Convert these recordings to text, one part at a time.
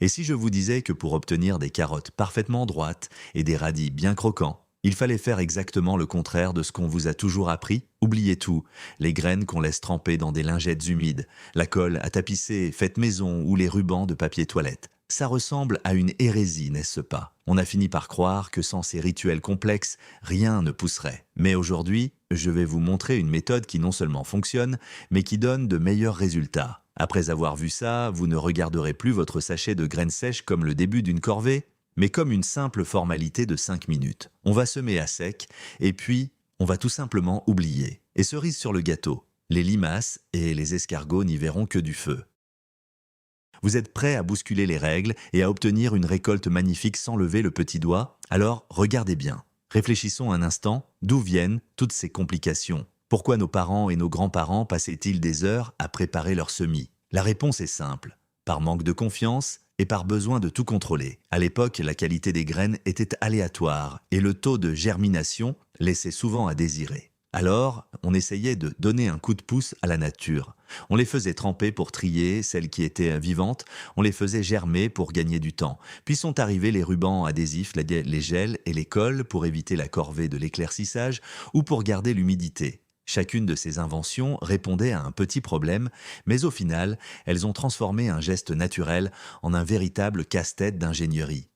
Et si je vous disais que pour obtenir des carottes parfaitement droites et des radis bien croquants, il fallait faire exactement le contraire de ce qu'on vous a toujours appris? Oubliez tout, les graines qu'on laisse tremper dans des lingettes humides, la colle à tapisser faite maison ou les rubans de papier toilette. Ça ressemble à une hérésie, n'est-ce pas? On a fini par croire que sans ces rituels complexes, rien ne pousserait. Mais aujourd'hui, je vais vous montrer une méthode qui non seulement fonctionne, mais qui donne de meilleurs résultats. Après avoir vu ça, vous ne regarderez plus votre sachet de graines sèches comme le début d'une corvée, mais comme une simple formalité de 5 minutes. On va semer à sec, et puis on va tout simplement oublier. Et cerise sur le gâteau, les limaces et les escargots n'y verront que du feu. Vous êtes prêt à bousculer les règles et à obtenir une récolte magnifique sans lever le petit doigt? Alors regardez bien. Réfléchissons un instant, d'où viennent toutes ces complications? Pourquoi nos parents et nos grands-parents passaient-ils des heures à préparer leurs semis? La réponse est simple. Par manque de confiance et par besoin de tout contrôler. À l'époque, la qualité des graines était aléatoire et le taux de germination laissait souvent à désirer. Alors, on essayait de donner un coup de pouce à la nature. On les faisait tremper pour trier celles qui étaient vivantes, on les faisait germer pour gagner du temps. Puis sont arrivés les rubans adhésifs, les gels et les colles pour éviter la corvée de l'éclaircissage ou pour garder l'humidité. Chacune de ces inventions répondait à un petit problème, mais au final, elles ont transformé un geste naturel en un véritable casse-tête d'ingénierie.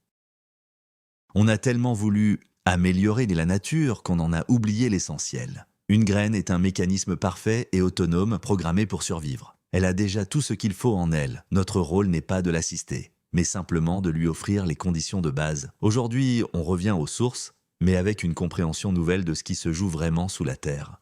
On a tellement voulu améliorer la nature qu'on en a oublié l'essentiel. Une graine est un mécanisme parfait et autonome programmé pour survivre. Elle a déjà tout ce qu'il faut en elle. Notre rôle n'est pas de l'assister, mais simplement de lui offrir les conditions de base. Aujourd'hui, on revient aux sources, mais avec une compréhension nouvelle de ce qui se joue vraiment sous la terre.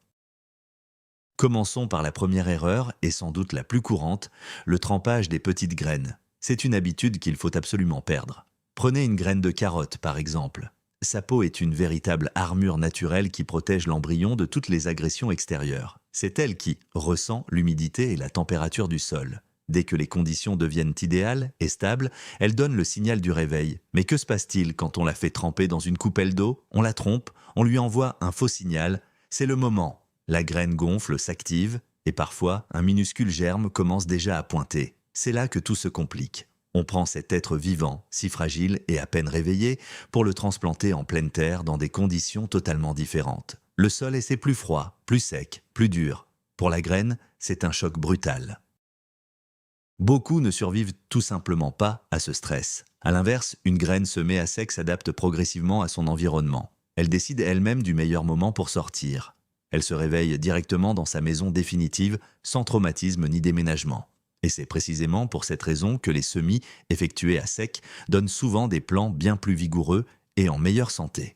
Commençons par la première erreur, et sans doute la plus courante, le trempage des petites graines. C'est une habitude qu'il faut absolument perdre. Prenez une graine de carotte, par exemple. Sa peau est une véritable armure naturelle qui protège l'embryon de toutes les agressions extérieures. C'est elle qui ressent l'humidité et la température du sol. Dès que les conditions deviennent idéales et stables, elle donne le signal du réveil. Mais que se passe-t-il quand on la fait tremper dans une coupelle d'eau? On la trompe, on lui envoie un faux signal. C'est le moment. La graine gonfle, s'active, et parfois, un minuscule germe commence déjà à pointer. C'est là que tout se complique. On prend cet être vivant, si fragile et à peine réveillé, pour le transplanter en pleine terre dans des conditions totalement différentes. Le sol est plus froid, plus sec, plus dur. Pour la graine, c'est un choc brutal. Beaucoup ne survivent tout simplement pas à ce stress. À l'inverse, une graine semée à sec s'adapte progressivement à son environnement. Elle décide elle-même du meilleur moment pour sortir. Elle se réveille directement dans sa maison définitive, sans traumatisme ni déménagement. Et c'est précisément pour cette raison que les semis effectués à sec donnent souvent des plants bien plus vigoureux et en meilleure santé.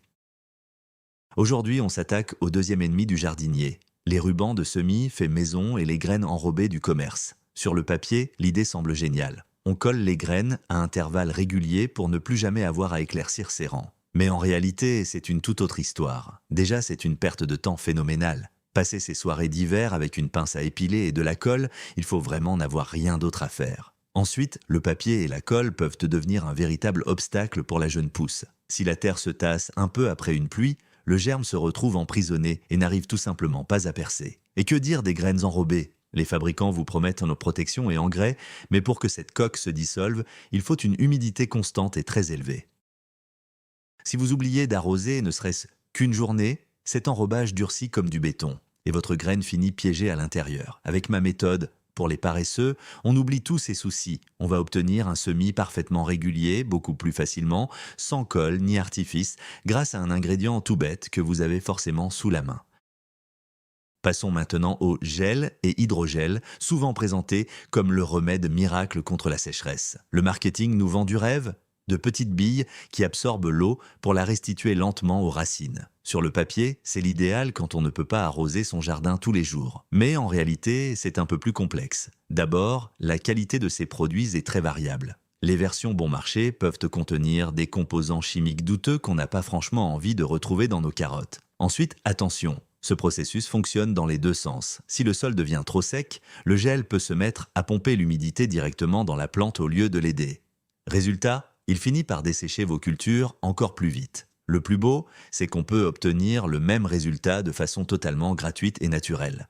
Aujourd'hui, on s'attaque au deuxième ennemi du jardinier, les rubans de semis faits maison et les graines enrobées du commerce. Sur le papier, l'idée semble géniale. On colle les graines à intervalles réguliers pour ne plus jamais avoir à éclaircir ses rangs. Mais en réalité, c'est une toute autre histoire. Déjà, c'est une perte de temps phénoménale. Passer ses soirées d'hiver avec une pince à épiler et de la colle, il faut vraiment n'avoir rien d'autre à faire. Ensuite, le papier et la colle peuvent devenir un véritable obstacle pour la jeune pousse. Si la terre se tasse un peu après une pluie, le germe se retrouve emprisonné et n'arrive tout simplement pas à percer. Et que dire des graines enrobées? Les fabricants vous promettent nos protections et engrais, mais pour que cette coque se dissolve, il faut une humidité constante et très élevée. Si vous oubliez d'arroser ne serait-ce qu'une journée, cet enrobage durcit comme du béton et votre graine finit piégée à l'intérieur. Avec ma méthode, pour les paresseux, on oublie tous ces soucis. On va obtenir un semis parfaitement régulier, beaucoup plus facilement, sans colle ni artifice, grâce à un ingrédient tout bête que vous avez forcément sous la main. Passons maintenant au gel et hydrogel, souvent présentés comme le remède miracle contre la sécheresse. Le marketing nous vend du rêve? De petites billes qui absorbent l'eau pour la restituer lentement aux racines. Sur le papier, c'est l'idéal quand on ne peut pas arroser son jardin tous les jours. Mais en réalité, c'est un peu plus complexe. D'abord, la qualité de ces produits est très variable. Les versions bon marché peuvent contenir des composants chimiques douteux qu'on n'a pas franchement envie de retrouver dans nos carottes. Ensuite, attention, ce processus fonctionne dans les deux sens. Si le sol devient trop sec, le gel peut se mettre à pomper l'humidité directement dans la plante au lieu de l'aider. Résultat, il finit par dessécher vos cultures encore plus vite. Le plus beau, c'est qu'on peut obtenir le même résultat de façon totalement gratuite et naturelle.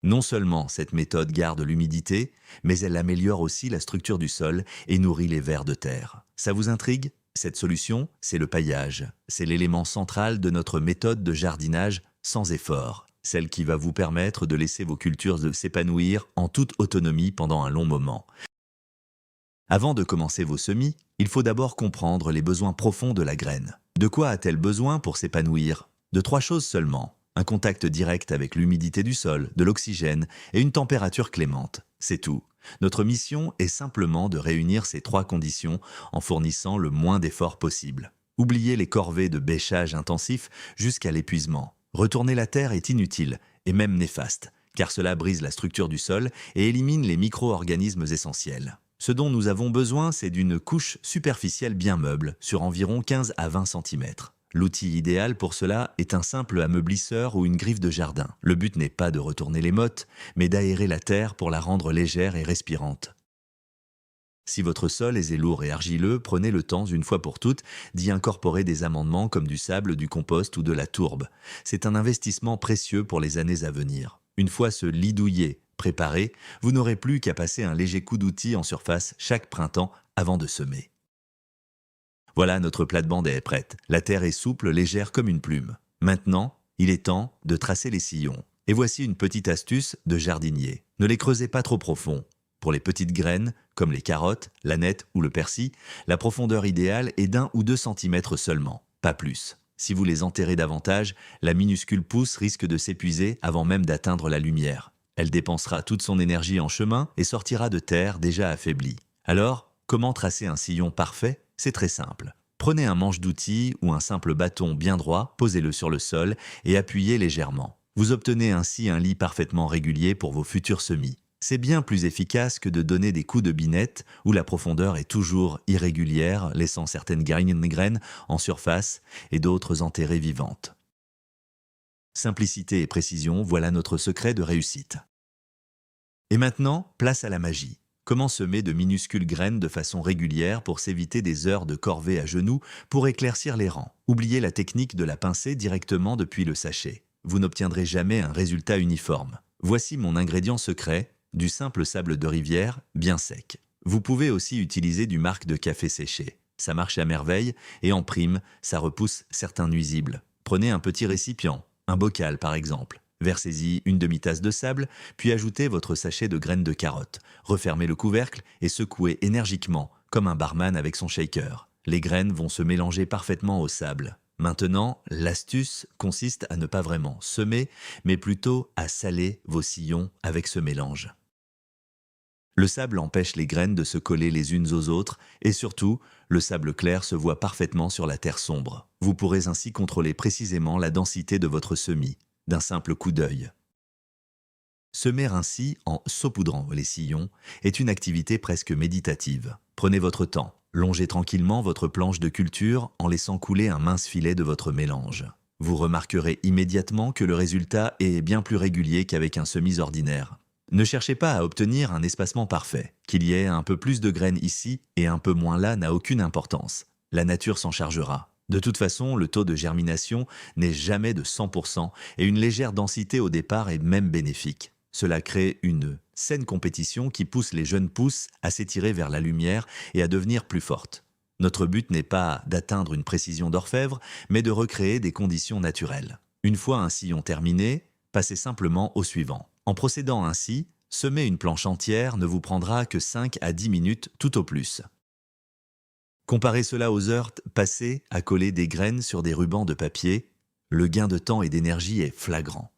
Non seulement cette méthode garde l'humidité, mais elle améliore aussi la structure du sol et nourrit les vers de terre. Ça vous intrigue? Cette solution, c'est le paillage. C'est l'élément central de notre méthode de jardinage sans effort, celle qui va vous permettre de laisser vos cultures s'épanouir en toute autonomie pendant un long moment. Avant de commencer vos semis, il faut d'abord comprendre les besoins profonds de la graine. De quoi a-t-elle besoin pour s'épanouir? De 3 choses seulement. Un contact direct avec l'humidité du sol, de l'oxygène et une température clémente. C'est tout. Notre mission est simplement de réunir ces 3 conditions en fournissant le moins d'efforts possible. Oubliez les corvées de bêchage intensif jusqu'à l'épuisement. Retourner la terre est inutile et même néfaste, car cela brise la structure du sol et élimine les micro-organismes essentiels. Ce dont nous avons besoin, c'est d'une couche superficielle bien meuble, sur environ 15 à 20 cm. L'outil idéal pour cela est un simple ameublisseur ou une griffe de jardin. Le but n'est pas de retourner les mottes, mais d'aérer la terre pour la rendre légère et respirante. Si votre sol est lourd et argileux, prenez le temps, une fois pour toutes, d'y incorporer des amendements comme du sable, du compost ou de la tourbe. C'est un investissement précieux pour les années à venir. Une fois ce lit douillet préparé, vous n'aurez plus qu'à passer un léger coup d'outil en surface chaque printemps avant de semer. Voilà, notre plate-bande est prête. La terre est souple, légère comme une plume. Maintenant, il est temps de tracer les sillons. Et voici une petite astuce de jardinier. Ne les creusez pas trop profond. Pour les petites graines, comme les carottes, l'aneth ou le persil, la profondeur idéale est d'1 ou 2 cm seulement, pas plus. Si vous les enterrez davantage, la minuscule pousse risque de s'épuiser avant même d'atteindre la lumière. Elle dépensera toute son énergie en chemin et sortira de terre déjà affaiblie. Alors, comment tracer un sillon parfait? C'est très simple. Prenez un manche d'outil ou un simple bâton bien droit, posez-le sur le sol et appuyez légèrement. Vous obtenez ainsi un lit parfaitement régulier pour vos futurs semis. C'est bien plus efficace que de donner des coups de binette où la profondeur est toujours irrégulière, laissant certaines graines en surface et d'autres enterrées vivantes. Simplicité et précision, voilà notre secret de réussite. Et maintenant, place à la magie. Comment semer de minuscules graines de façon régulière pour s'éviter des heures de corvée à genoux pour éclaircir les rangs? Oubliez la technique de la pincée directement depuis le sachet. Vous n'obtiendrez jamais un résultat uniforme. Voici mon ingrédient secret, du simple sable de rivière, bien sec. Vous pouvez aussi utiliser du marc de café séché. Ça marche à merveille et en prime, ça repousse certains nuisibles. Prenez un petit récipient, un bocal par exemple. Versez-y une demi-tasse de sable, puis ajoutez votre sachet de graines de carottes. Refermez le couvercle et secouez énergiquement, comme un barman avec son shaker. Les graines vont se mélanger parfaitement au sable. Maintenant, l'astuce consiste à ne pas vraiment semer, mais plutôt à saler vos sillons avec ce mélange. Le sable empêche les graines de se coller les unes aux autres et surtout, le sable clair se voit parfaitement sur la terre sombre. Vous pourrez ainsi contrôler précisément la densité de votre semis, d'un simple coup d'œil. Semer ainsi en saupoudrant les sillons est une activité presque méditative. Prenez votre temps, longez tranquillement votre planche de culture en laissant couler un mince filet de votre mélange. Vous remarquerez immédiatement que le résultat est bien plus régulier qu'avec un semis ordinaire. Ne cherchez pas à obtenir un espacement parfait. Qu'il y ait un peu plus de graines ici et un peu moins là n'a aucune importance. La nature s'en chargera. De toute façon, le taux de germination n'est jamais de 100% et une légère densité au départ est même bénéfique. Cela crée une saine compétition qui pousse les jeunes pousses à s'étirer vers la lumière et à devenir plus fortes. Notre but n'est pas d'atteindre une précision d'orfèvre, mais de recréer des conditions naturelles. Une fois un sillon terminé, passez simplement au suivant. En procédant ainsi, semer une planche entière ne vous prendra que 5 à 10 minutes tout au plus. Comparez cela aux heures passées à coller des graines sur des rubans de papier, le gain de temps et d'énergie est flagrant.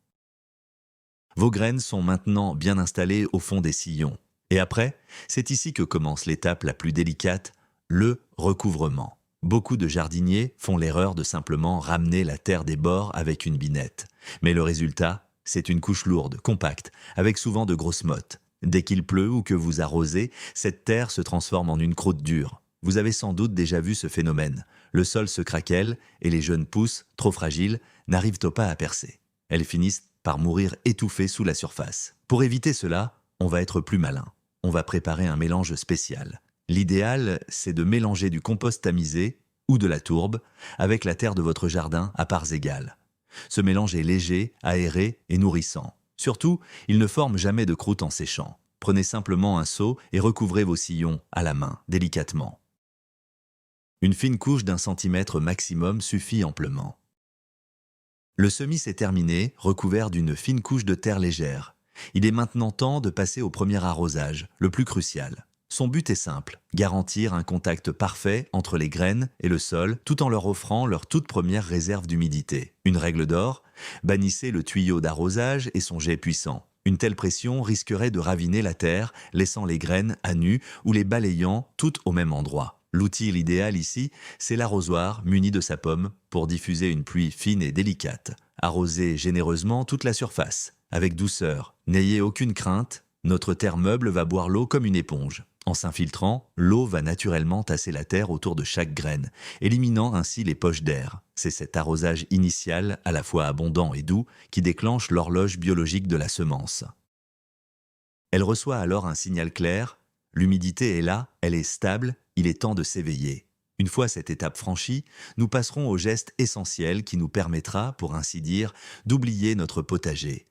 Vos graines sont maintenant bien installées au fond des sillons. Et après, c'est ici que commence l'étape la plus délicate, le recouvrement. Beaucoup de jardiniers font l'erreur de simplement ramener la terre des bords avec une binette. Mais le résultat, c'est une couche lourde, compacte, avec souvent de grosses mottes. Dès qu'il pleut ou que vous arrosez, cette terre se transforme en une croûte dure. Vous avez sans doute déjà vu ce phénomène. Le sol se craquelle et les jeunes pousses, trop fragiles, n'arrivent pas à percer. Elles finissent par mourir étouffées sous la surface. Pour éviter cela, on va être plus malin. On va préparer un mélange spécial. L'idéal, c'est de mélanger du compost tamisé ou de la tourbe avec la terre de votre jardin à parts égales. Ce mélange est léger, aéré et nourrissant. Surtout, ils ne forment jamais de croûte en séchant. Prenez simplement un seau et recouvrez vos sillons à la main, délicatement. Une fine couche d'1 cm maximum suffit amplement. Le semis s'est terminé, recouvert d'une fine couche de terre légère. Il est maintenant temps de passer au premier arrosage, le plus crucial. Son but est simple, garantir un contact parfait entre les graines et le sol tout en leur offrant leur toute première réserve d'humidité. Une règle d'or, bannissez le tuyau d'arrosage et son jet puissant. Une telle pression risquerait de raviner la terre, laissant les graines à nu ou les balayant toutes au même endroit. L'outil idéal ici, c'est l'arrosoir muni de sa pomme pour diffuser une pluie fine et délicate. Arrosez généreusement toute la surface, avec douceur. N'ayez aucune crainte, notre terre meuble va boire l'eau comme une éponge. En s'infiltrant, l'eau va naturellement tasser la terre autour de chaque graine, éliminant ainsi les poches d'air. C'est cet arrosage initial, à la fois abondant et doux, qui déclenche l'horloge biologique de la semence. Elle reçoit alors un signal clair, l'humidité est là, elle est stable, il est temps de s'éveiller. Une fois cette étape franchie, nous passerons au geste essentiel qui nous permettra, pour ainsi dire, d'oublier notre potager.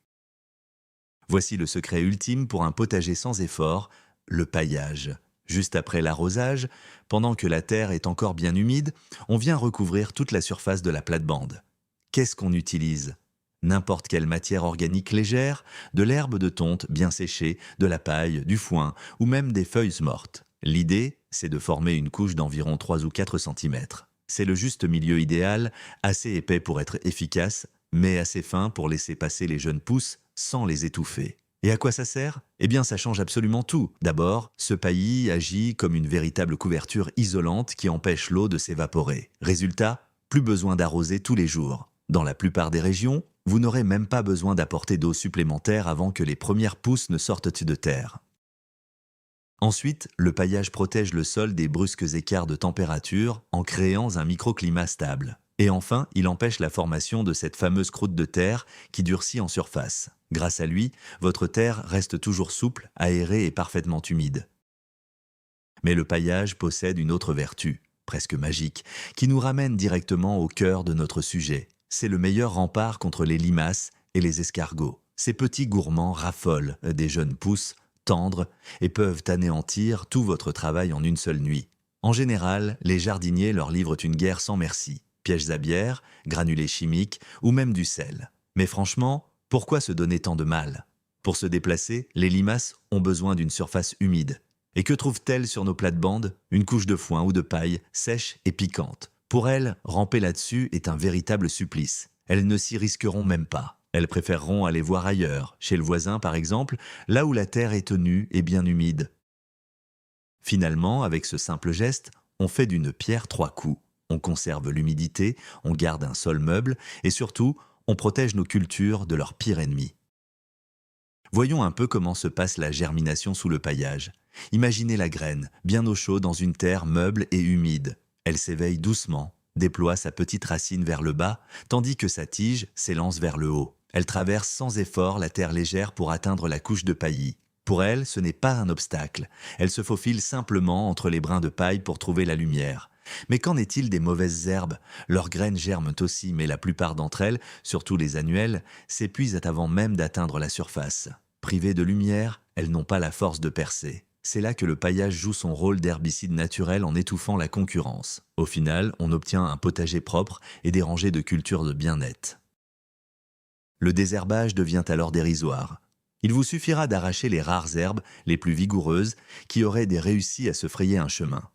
Voici le secret ultime pour un potager sans effort, le paillage. Juste après l'arrosage, pendant que la terre est encore bien humide, on vient recouvrir toute la surface de la plate-bande. Qu'est-ce qu'on utilise ? N'importe quelle matière organique légère, de l'herbe de tonte bien séchée, de la paille, du foin ou même des feuilles mortes. L'idée, c'est de former une couche d'environ 3 ou 4 cm. C'est le juste milieu idéal, assez épais pour être efficace, mais assez fin pour laisser passer les jeunes pousses sans les étouffer. Et à quoi ça sert ? Eh bien, ça change absolument tout. D'abord, ce paillis agit comme une véritable couverture isolante qui empêche l'eau de s'évaporer. Résultat, plus besoin d'arroser tous les jours. Dans la plupart des régions, vous n'aurez même pas besoin d'apporter d'eau supplémentaire avant que les premières pousses ne sortent de terre. Ensuite, le paillage protège le sol des brusques écarts de température en créant un microclimat stable. Et enfin, il empêche la formation de cette fameuse croûte de terre qui durcit en surface. Grâce à lui, votre terre reste toujours souple, aérée et parfaitement humide. Mais le paillage possède une autre vertu, presque magique, qui nous ramène directement au cœur de notre sujet. C'est le meilleur rempart contre les limaces et les escargots. Ces petits gourmands raffolent des jeunes pousses, tendres, et peuvent anéantir tout votre travail en une seule nuit. En général, les jardiniers leur livrent une guerre sans merci. Pièges à bière, granulés chimiques ou même du sel. Mais franchement, pourquoi se donner tant de mal ? Pour se déplacer, les limaces ont besoin d'une surface humide. Et que trouvent-elles sur nos plates-bandes ? Une couche de foin ou de paille, sèche et piquante. Pour elles, ramper là-dessus est un véritable supplice. Elles ne s'y risqueront même pas. Elles préféreront aller voir ailleurs, chez le voisin par exemple, là où la terre est tenue et bien humide. Finalement, avec ce simple geste, on fait d'une pierre 3 coups. On conserve l'humidité, on garde un sol meuble et surtout, on protège nos cultures de leur pire ennemi. Voyons un peu comment se passe la germination sous le paillage. Imaginez la graine, bien au chaud dans une terre meuble et humide. Elle s'éveille doucement, déploie sa petite racine vers le bas, tandis que sa tige s'élance vers le haut. Elle traverse sans effort la terre légère pour atteindre la couche de paillis. Pour elle, ce n'est pas un obstacle. Elle se faufile simplement entre les brins de paille pour trouver la lumière. Mais qu'en est-il des mauvaises herbes ? Leurs graines germent aussi, mais la plupart d'entre elles, surtout les annuelles, s'épuisent avant même d'atteindre la surface. Privées de lumière, elles n'ont pas la force de percer. C'est là que le paillage joue son rôle d'herbicide naturel en étouffant la concurrence. Au final, on obtient un potager propre et des rangées de cultures bien nettes. Le désherbage devient alors dérisoire. Il vous suffira d'arracher les rares herbes, les plus vigoureuses, qui auraient réussi à se frayer un chemin.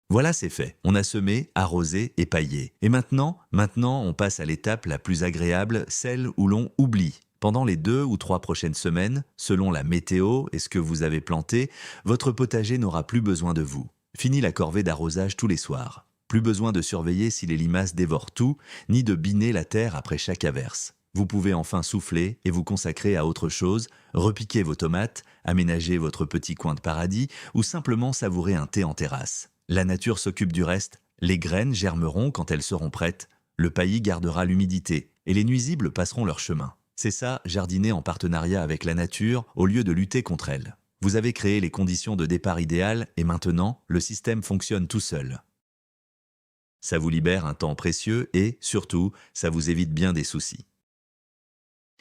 Voilà, c'est fait. On a semé, arrosé et paillé. Et maintenant, on passe à l'étape la plus agréable, celle où l'on oublie. Pendant les 2 ou 3 prochaines semaines, selon la météo et ce que vous avez planté, votre potager n'aura plus besoin de vous. Fini la corvée d'arrosage tous les soirs. Plus besoin de surveiller si les limaces dévorent tout, ni de biner la terre après chaque averse. Vous pouvez enfin souffler et vous consacrer à autre chose, repiquer vos tomates, aménager votre petit coin de paradis ou simplement savourer un thé en terrasse. La nature s'occupe du reste, les graines germeront quand elles seront prêtes, le paillis gardera l'humidité et les nuisibles passeront leur chemin. C'est ça, jardiner en partenariat avec la nature au lieu de lutter contre elle. Vous avez créé les conditions de départ idéales et maintenant, le système fonctionne tout seul. Ça vous libère un temps précieux et, surtout, ça vous évite bien des soucis.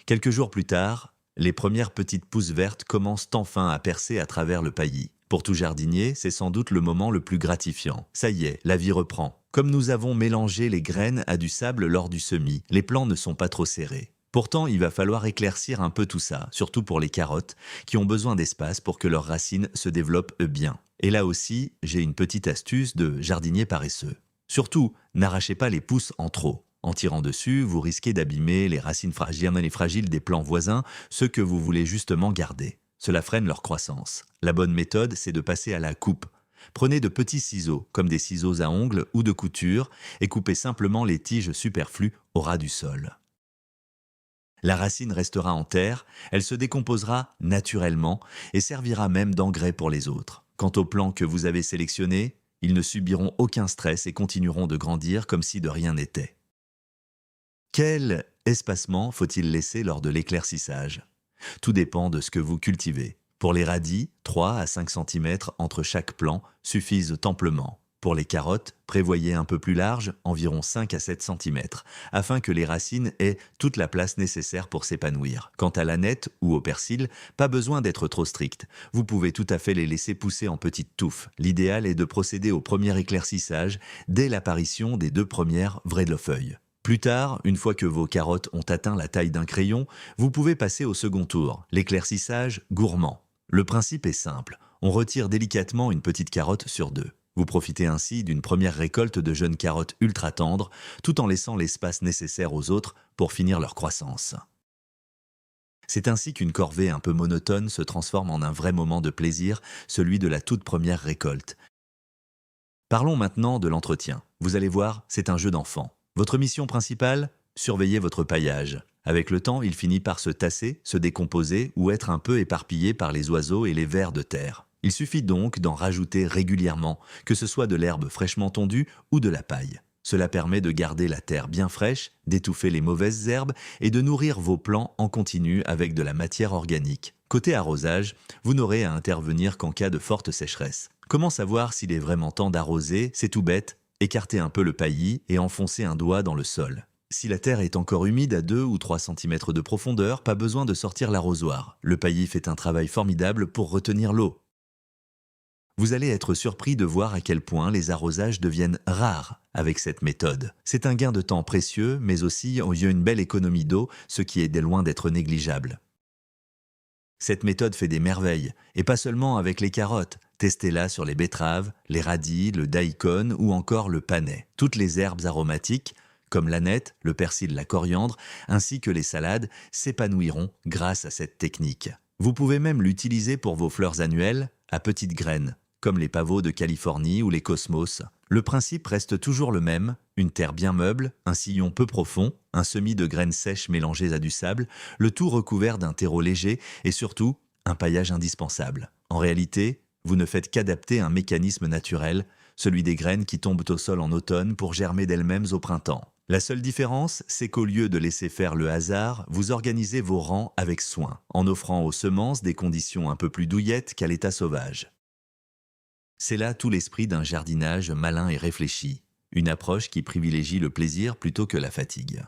Quelques jours plus tard, les premières petites pousses vertes commencent enfin à percer à travers le paillis. Pour tout jardinier, c'est sans doute le moment le plus gratifiant. Ça y est, la vie reprend. Comme nous avons mélangé les graines à du sable lors du semis, les plants ne sont pas trop serrés. Pourtant, il va falloir éclaircir un peu tout ça, surtout pour les carottes, qui ont besoin d'espace pour que leurs racines se développent bien. Et là aussi, j'ai une petite astuce de jardinier paresseux. Surtout, n'arrachez pas les pousses en trop. En tirant dessus, vous risquez d'abîmer les racines fragiles des plants voisins, ceux que vous voulez justement garder. Cela freine leur croissance. La bonne méthode, c'est de passer à la coupe. Prenez de petits ciseaux, comme des ciseaux à ongles ou de couture, et coupez simplement les tiges superflues au ras du sol. La racine restera en terre, elle se décomposera naturellement et servira même d'engrais pour les autres. Quant aux plants que vous avez sélectionnés, ils ne subiront aucun stress et continueront de grandir comme si de rien n'était. Quel espacement faut-il laisser lors de l'éclaircissage? Tout dépend de ce que vous cultivez. Pour les radis, 3 à 5 cm entre chaque plant suffisent amplement. Pour les carottes, prévoyez un peu plus large, environ 5 à 7 cm, afin que les racines aient toute la place nécessaire pour s'épanouir. Quant à l'aneth ou au persil, pas besoin d'être trop strict. Vous pouvez tout à fait les laisser pousser en petites touffes. L'idéal est de procéder au premier éclaircissage dès l'apparition des 2 premières vraies feuilles. Plus tard, une fois que vos carottes ont atteint la taille d'un crayon, vous pouvez passer au second tour, l'éclaircissage gourmand. Le principe est simple, on retire délicatement une petite carotte sur 2. Vous profitez ainsi d'une première récolte de jeunes carottes ultra tendres, tout en laissant l'espace nécessaire aux autres pour finir leur croissance. C'est ainsi qu'une corvée un peu monotone se transforme en un vrai moment de plaisir, celui de la toute première récolte. Parlons maintenant de l'entretien. Vous allez voir, c'est un jeu d'enfant. Votre mission principale? Surveiller votre paillage. Avec le temps, il finit par se tasser, se décomposer ou être un peu éparpillé par les oiseaux et les vers de terre. Il suffit donc d'en rajouter régulièrement, que ce soit de l'herbe fraîchement tondue ou de la paille. Cela permet de garder la terre bien fraîche, d'étouffer les mauvaises herbes et de nourrir vos plants en continu avec de la matière organique. Côté arrosage, vous n'aurez à intervenir qu'en cas de forte sécheresse. Comment savoir s'il est vraiment temps d'arroser? C'est tout bête. Écartez un peu le paillis et enfoncez un doigt dans le sol. Si la terre est encore humide à 2 ou 3 cm de profondeur, pas besoin de sortir l'arrosoir. Le paillis fait un travail formidable pour retenir l'eau. Vous allez être surpris de voir à quel point les arrosages deviennent rares avec cette méthode. C'est un gain de temps précieux, mais aussi une belle économie d'eau, ce qui est loin d'être négligeable. Cette méthode fait des merveilles, et pas seulement avec les carottes. Testez-la sur les betteraves, les radis, le daikon ou encore le panais. Toutes les herbes aromatiques, comme l'aneth, le persil, la coriandre, ainsi que les salades, s'épanouiront grâce à cette technique. Vous pouvez même l'utiliser pour vos fleurs annuelles à petites graines, comme les pavots de Californie ou les cosmos. Le principe reste toujours le même, une terre bien meuble, un sillon peu profond, un semis de graines sèches mélangées à du sable, le tout recouvert d'un terreau léger et surtout un paillage indispensable. En réalité, vous ne faites qu'adapter un mécanisme naturel, celui des graines qui tombent au sol en automne pour germer d'elles-mêmes au printemps. La seule différence, c'est qu'au lieu de laisser faire le hasard, vous organisez vos rangs avec soin, en offrant aux semences des conditions un peu plus douillettes qu'à l'état sauvage. C'est là tout l'esprit d'un jardinage malin et réfléchi, une approche qui privilégie le plaisir plutôt que la fatigue.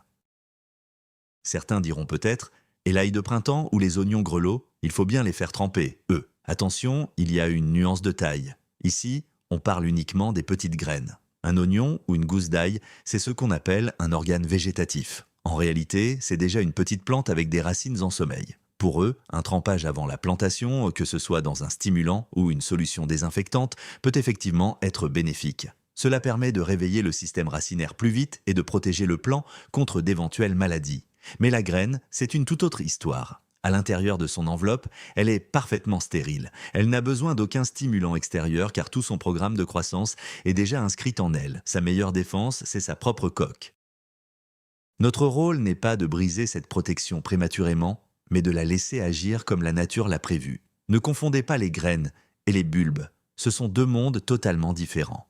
Certains diront peut-être, et l'ail de printemps ou les oignons grelots, il faut bien les faire tremper, eux. Attention, il y a une nuance de taille. Ici, on parle uniquement des petites graines. Un oignon ou une gousse d'ail, c'est ce qu'on appelle un organe végétatif. En réalité, c'est déjà une petite plante avec des racines en sommeil. Pour eux, un trempage avant la plantation, que ce soit dans un stimulant ou une solution désinfectante, peut effectivement être bénéfique. Cela permet de réveiller le système racinaire plus vite et de protéger le plant contre d'éventuelles maladies. Mais la graine, c'est une toute autre histoire. À l'intérieur de son enveloppe, elle est parfaitement stérile. Elle n'a besoin d'aucun stimulant extérieur car tout son programme de croissance est déjà inscrit en elle. Sa meilleure défense, c'est sa propre coque. Notre rôle n'est pas de briser cette protection prématurément, mais de la laisser agir comme la nature l'a prévu. Ne confondez pas les graines et les bulbes. Ce sont 2 mondes totalement différents.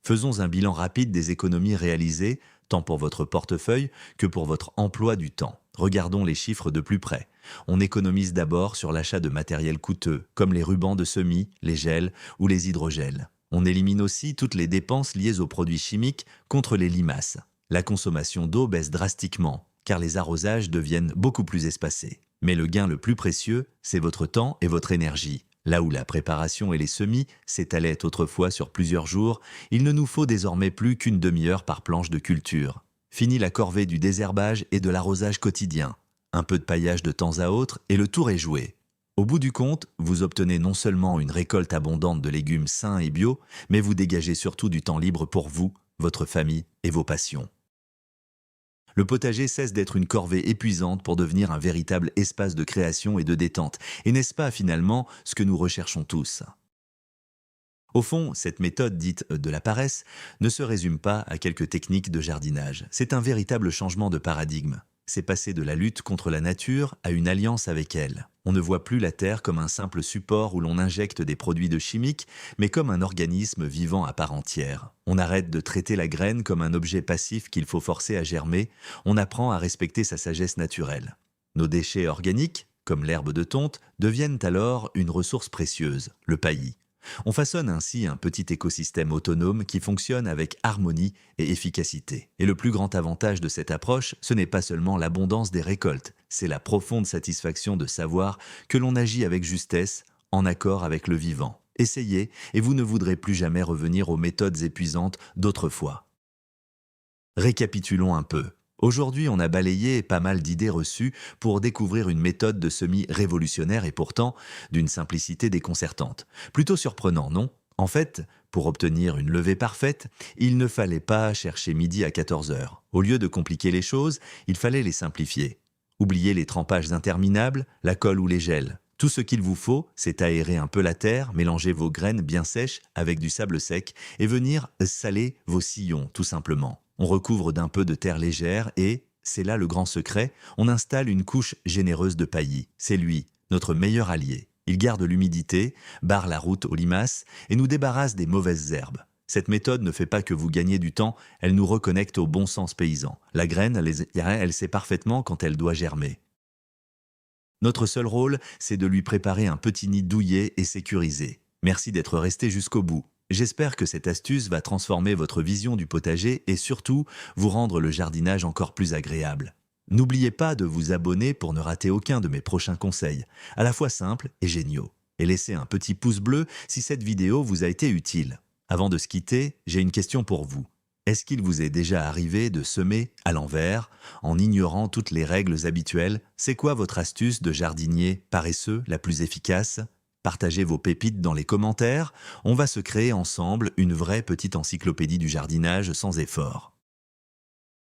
Faisons un bilan rapide des économies réalisées, tant pour votre portefeuille que pour votre emploi du temps. Regardons les chiffres de plus près. On économise d'abord sur l'achat de matériel coûteux, comme les rubans de semis, les gels ou les hydrogels. On élimine aussi toutes les dépenses liées aux produits chimiques contre les limaces. La consommation d'eau baisse drastiquement. car les arrosages deviennent beaucoup plus espacés. Mais le gain le plus précieux, c'est votre temps et votre énergie. Là où la préparation et les semis s'étalaient autrefois sur plusieurs jours, il ne nous faut désormais plus qu'une demi-heure par planche de culture. Fini la corvée du désherbage et de l'arrosage quotidien. Un peu de paillage de temps à autre et le tour est joué. Au bout du compte, vous obtenez non seulement une récolte abondante de légumes sains et bio, mais vous dégagez surtout du temps libre pour vous, votre famille et vos passions. Le potager cesse d'être une corvée épuisante pour devenir un véritable espace de création et de détente. Et n'est-ce pas finalement ce que nous recherchons tous? Au fond, cette méthode dite de la paresse ne se résume pas à quelques techniques de jardinage. C'est un véritable changement de paradigme. C'est passer de la lutte contre la nature à une alliance avec elle. On ne voit plus la terre comme un simple support où l'on injecte des produits de chimiques, mais comme un organisme vivant à part entière. On arrête de traiter la graine comme un objet passif qu'il faut forcer à germer, on apprend à respecter sa sagesse naturelle. Nos déchets organiques, comme l'herbe de tonte, deviennent alors une ressource précieuse, le paillis. On façonne ainsi un petit écosystème autonome qui fonctionne avec harmonie et efficacité. Et le plus grand avantage de cette approche, ce n'est pas seulement l'abondance des récoltes, c'est la profonde satisfaction de savoir que l'on agit avec justesse, en accord avec le vivant. Essayez et vous ne voudrez plus jamais revenir aux méthodes épuisantes d'autrefois. Récapitulons un peu. Aujourd'hui, on a balayé pas mal d'idées reçues pour découvrir une méthode de semis révolutionnaire et pourtant d'une simplicité déconcertante. Plutôt surprenant, non? En fait, pour obtenir une levée parfaite, il ne fallait pas chercher midi à 14 heures. Au lieu de compliquer les choses, il fallait les simplifier. Oubliez les trempages interminables, la colle ou les gels. Tout ce qu'il vous faut, c'est aérer un peu la terre, mélanger vos graines bien sèches avec du sable sec et venir saler vos sillons, tout simplement. On recouvre d'un peu de terre légère et, c'est là le grand secret, on installe une couche généreuse de paillis. C'est lui, notre meilleur allié. Il garde l'humidité, barre la route aux limaces et nous débarrasse des mauvaises herbes. Cette méthode ne fait pas que vous gagnez du temps, elle nous reconnecte au bon sens paysan. La graine, elle sait parfaitement quand elle doit germer. Notre seul rôle, c'est de lui préparer un petit nid douillet et sécurisé. Merci d'être resté jusqu'au bout. J'espère que cette astuce va transformer votre vision du potager et surtout vous rendre le jardinage encore plus agréable. N'oubliez pas de vous abonner pour ne rater aucun de mes prochains conseils, à la fois simples et géniaux. Et laissez un petit pouce bleu si cette vidéo vous a été utile. Avant de se quitter, j'ai une question pour vous. Est-ce qu'il vous est déjà arrivé de semer à l'envers, en ignorant toutes les règles habituelles? C'est quoi votre astuce de jardinier paresseux la plus efficace? Partagez vos pépites dans les commentaires, on va se créer ensemble une vraie petite encyclopédie du jardinage sans effort.